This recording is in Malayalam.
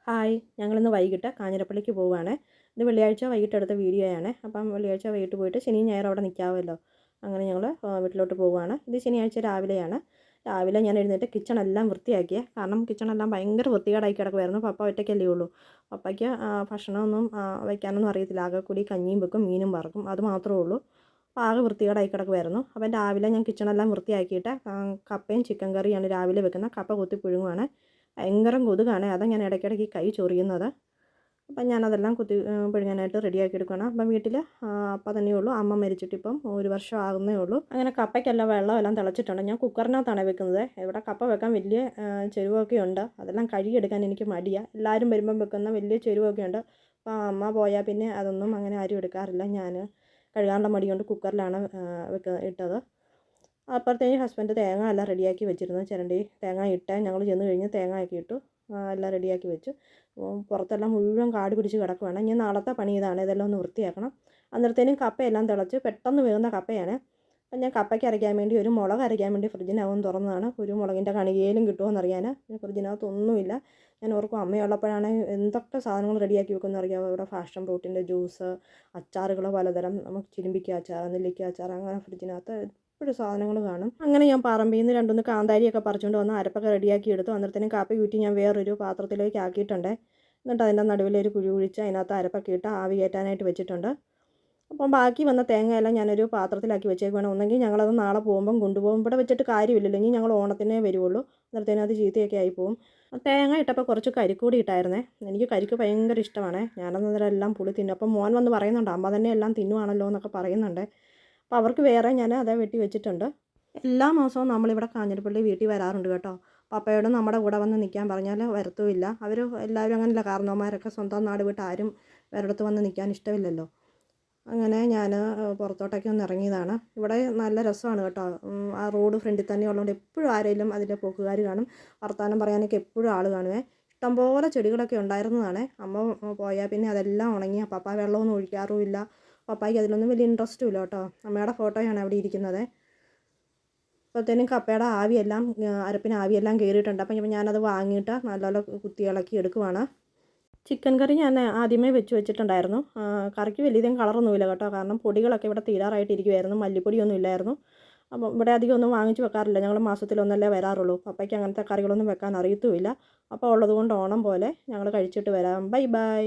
ഹായ്, ഞങ്ങളിന്ന് വൈകിട്ട് കാഞ്ഞിരപ്പള്ളിക്ക് പോവുകയാണ്. ഇത് വെള്ളിയാഴ്ച വൈകിട്ട് എടുത്ത വീഡിയോയാണ്. അപ്പം വെള്ളിയാഴ്ച വൈകിട്ട് പോയിട്ട് ശനിയും ഞായറും അവിടെ നിൽക്കാമല്ലോ. അങ്ങനെ ഞങ്ങൾ വീട്ടിലോട്ട് പോവുകയാണ്. ഇത് ശനിയാഴ്ച രാവിലെയാണ്. രാവിലെ ഞാൻ എഴുന്നേറ്റ് കിച്ചണെല്ലാം വൃത്തിയാക്കിയ. കാരണം കിച്ചണെല്ലാം ഭയങ്കര വൃത്തികേടായി കിടക്കുമായിരുന്നു. പപ്പ ഒറ്റയ്ക്കല്ലേ ഉള്ളൂ. പപ്പയ്ക്ക് ഭക്ഷണമൊന്നും വയ്ക്കാനൊന്നും അറിയത്തില്ല. ആകെ കൂടി കഞ്ഞിയും വെക്കും, മീനും വറക്കും, അത് മാത്രമേ ഉള്ളൂ. അപ്പോൾ ആകെ വൃത്തികേടായി കിടക്കുമായിരുന്നു. അപ്പം രാവിലെ ഞാൻ കിച്ചണെല്ലാം വൃത്തിയാക്കിയിട്ട് കപ്പയും ചിക്കൻ കറിയാണ് രാവിലെ വെക്കുന്നത്. കപ്പ കുത്തി പുഴുങ്ങുവാണ്. ഭയങ്കര കൊതുകാണ്. അതാണ് ഞാൻ ഇടയ്ക്കിടയ്ക്ക് കൈ ചൊറിയുന്നത്. അപ്പം ഞാനതെല്ലാം പിഴുങ്ങാനായിട്ട് റെഡിയാക്കി എടുക്കണം. അപ്പം വീട്ടിൽ അപ്പം തന്നെയേ ഉള്ളൂ. അമ്മ മരിച്ചിട്ടിപ്പം 1 വർഷം ആകുന്നേ ഉള്ളൂ. അങ്ങനെ കപ്പയ്ക്കെല്ലാം വെള്ളമെല്ലാം തിളച്ചിട്ടുണ്ട്. ഞാൻ കുക്കറിനകത്താണ് വെക്കുന്നത്. ഇവിടെ കപ്പ വെക്കാൻ വലിയ ചെരുവൊക്കെ ഉണ്ട്. അതെല്ലാം കഴുകിയെടുക്കാൻ എനിക്ക് മടിയാണ്. എല്ലാവരും വരുമ്പം വെക്കുന്ന വലിയ ചെരുവൊക്കെ ഉണ്ട്. അപ്പോൾ അമ്മ പോയാൽ പിന്നെ അതൊന്നും അങ്ങനെ ആരും എടുക്കാറില്ല. ഞാൻ കഴുകാനുള്ള മടി കൊണ്ട് കുക്കറിലാണ് ഇട്ടത്. അപ്പോഴത്തേക്കും ഹസ്ബൻഡ് തേങ്ങ എല്ലാം റെഡിയാക്കി വെച്ചിരുന്നു. ചിരണ്ടി തേങ്ങ ഇട്ട് ഞങ്ങൾ ചെന്ന് കഴിഞ്ഞ് തേങ്ങയൊക്കെ ഇട്ടു. എല്ലാം റെഡിയാക്കി വെച്ചു. പുറത്തെല്ലാം മുഴുവൻ കാട് പിടിച്ച് കിടക്കുവാണ്. ഇനി നാളത്തെ പണി ഇതാണ്. ഇതെല്ലാം ഒന്ന് വൃത്തിയാക്കണം. അന്നേരത്തേനും കപ്പയെല്ലാം തിളച്ച് പെട്ടെന്ന് വേകുന്ന കപ്പയാണ്. അപ്പം ഞാൻ കപ്പയ്ക്ക് അരയ്ക്കാൻ വേണ്ടി ഒരു മുളക് അരയ്ക്കാൻ വേണ്ടി ഫ്രിഡ്ജിനകം തുറന്നതാണ്. കുരുമുളകിൻ്റെ കണികയിലും കിട്ടുമോയെന്നറിയാൻ. ഫ്രിഡ്ജിനകത്തൊന്നുമില്ല. ഞാൻ ഓർക്കും അമ്മയുള്ളപ്പോഴാണ് എന്തൊക്കെ സാധനങ്ങൾ റെഡിയാക്കി വെക്കുമെന്ന് അറിയാമോ. ഇവിടെ ഫാഷൻ ഫ്രൂട്ടിൻ്റെ ജ്യൂസ്, അച്ചാറുകൾ പലതരം, നമുക്ക് ചിലിമ്പിക്ക അച്ചാർ, നെല്ലിക്ക അച്ചാർ, അങ്ങനെ ഫ്രിഡ്ജിനകത്ത് എപ്പോഴും സാധനങ്ങൾ കാണും. അങ്ങനെ ഞാൻ പറമ്പിൽ നിന്ന് 2-3 കാന്താരിയൊക്കെ പറിച്ചുകൊണ്ട് വന്ന് അരപ്പൊക്കെ റെഡിയാക്കി എടുത്തു. അന്നേരത്തേനും കാപ്പി കൂറ്റി ഞാൻ വേറൊരു പാത്രത്തിലേക്ക് ആക്കിയിട്ടുണ്ട്. എന്നിട്ട് അതിൻ്റെ നടുവിലൊരു കുഴി കുഴിച്ച് അതിനകത്ത് അരപ്പൊക്കെ ഇട്ട് ആവി കയറ്റാനായിട്ട് വെച്ചിട്ടുണ്ട്. അപ്പം ബാക്കി വന്ന തേങ്ങയെല്ലാം ഞാനൊരു പാത്രത്തിലാക്കി വെച്ചേക്കുവാണ്. ഒന്നെങ്കിൽ ഞങ്ങളത് നാളെ പോകുമ്പം കൊണ്ടുപോകും. ഇവിടെ വെച്ചിട്ട് കാര്യമില്ലല്ലോ. ഇനി ഞങ്ങൾ ഓണത്തിനേ വരുള്ളൂ. അന്നേരത്തേനും അത് ചീത്തയൊക്കെ ആയിപ്പോവും. തേങ്ങ ഇട്ടപ്പോൾ കുറച്ച് കരിക്കൂടി ഇട്ടായിരുന്നേ. എനിക്ക് കരിക്ക് ഭയങ്കര ഇഷ്ടമാണ്. ഞാനന്നേരമെല്ലാം പുളി തിന്നും. അപ്പം മോൻ വന്ന് പറയുന്നുണ്ട് അമ്മ തന്നെ എല്ലാം തിന്നുവാണല്ലോ എന്നൊക്കെ പറയുന്നുണ്ട്. അപ്പോൾ അവർക്ക് വേറെ ഞാൻ അതേ വെട്ടി വെച്ചിട്ടുണ്ട്. എല്ലാ മാസവും നമ്മളിവിടെ കാഞ്ഞിരപ്പള്ളി വീട്ടിൽ വരാറുണ്ട് കേട്ടോ. പപ്പയോട് നമ്മുടെ കൂടെ വന്ന് നിൽക്കാൻ പറഞ്ഞാൽ വരത്തുമില്ല. അവർ എല്ലാവരും അങ്ങനെയല്ല. കാരണവന്മാരൊക്കെ സ്വന്തം നാട് വിട്ട് ആരും വേറെടുത്ത് വന്ന് നിൽക്കാൻ ഇഷ്ടമില്ലല്ലോ. അങ്ങനെ ഞാൻ പുറത്തോട്ടൊക്കെ ഒന്ന് ഇറങ്ങിയതാണ്. ഇവിടെ നല്ല രസമാണ് കേട്ടോ. ആ റോഡ് ഫ്രണ്ടിൽ തന്നെ ഉള്ളതുകൊണ്ട് എപ്പോഴും ആരെങ്കിലും അതിൻ്റെ പോക്കുകാർ കാണും. വർത്തമാനം പറയാനൊക്കെ എപ്പോഴും ആൾ കാണുമേ. ഇഷ്ടംപോലെ ചെടികളൊക്കെ ഉണ്ടായിരുന്നതാണ്. അമ്മ പോയാൽ പിന്നെ അതെല്ലാം ഉണങ്ങി. പപ്പ വെള്ളമൊന്നും ഒഴിക്കാറുമില്ല. പപ്പായ്ക്ക് അതിലൊന്നും വലിയ ഇൻട്രസ്റ്റും ഇല്ല കേട്ടോ. അമ്മയുടെ ഫോട്ടോയാണ് അവിടെ ഇരിക്കുന്നത്. അപ്പോഴത്തേനും കപ്പയുടെ ആവിയെല്ലാം അരപ്പിന് ആവിയെല്ലാം കയറിയിട്ടുണ്ട്. അപ്പം ഞാനത് വാങ്ങിയിട്ട് നല്ലപോലെ കുത്തി ഇളക്കി എടുക്കുവാണ്. ചിക്കൻ കറി ഞാൻ ആദ്യമേ വെച്ചിട്ടുണ്ടായിരുന്നു. കറിക്ക് വലിയധികം കളറൊന്നുമില്ല കേട്ടോ. കാരണം പൊടികളൊക്കെ ഇവിടെ തീരാറായിട്ടിരിക്കുമായിരുന്നു. മല്ലിപ്പൊടിയൊന്നും ഇല്ലായിരുന്നു. അപ്പം ഇവിടെ അധികം ഒന്നും വാങ്ങിച്ച് വെക്കാറില്ല. ഞങ്ങൾ മാസത്തിലൊന്നല്ലേ വരാറുള്ളൂ. പപ്പയ്ക്ക് അങ്ങനത്തെ കറികളൊന്നും വെക്കാൻ അറിയത്തുമില്ല. അപ്പോൾ ഉള്ളത് കൊണ്ട് ഓണം പോലെ ഞങ്ങൾ കഴിച്ചിട്ട് വരാം. Bye bye.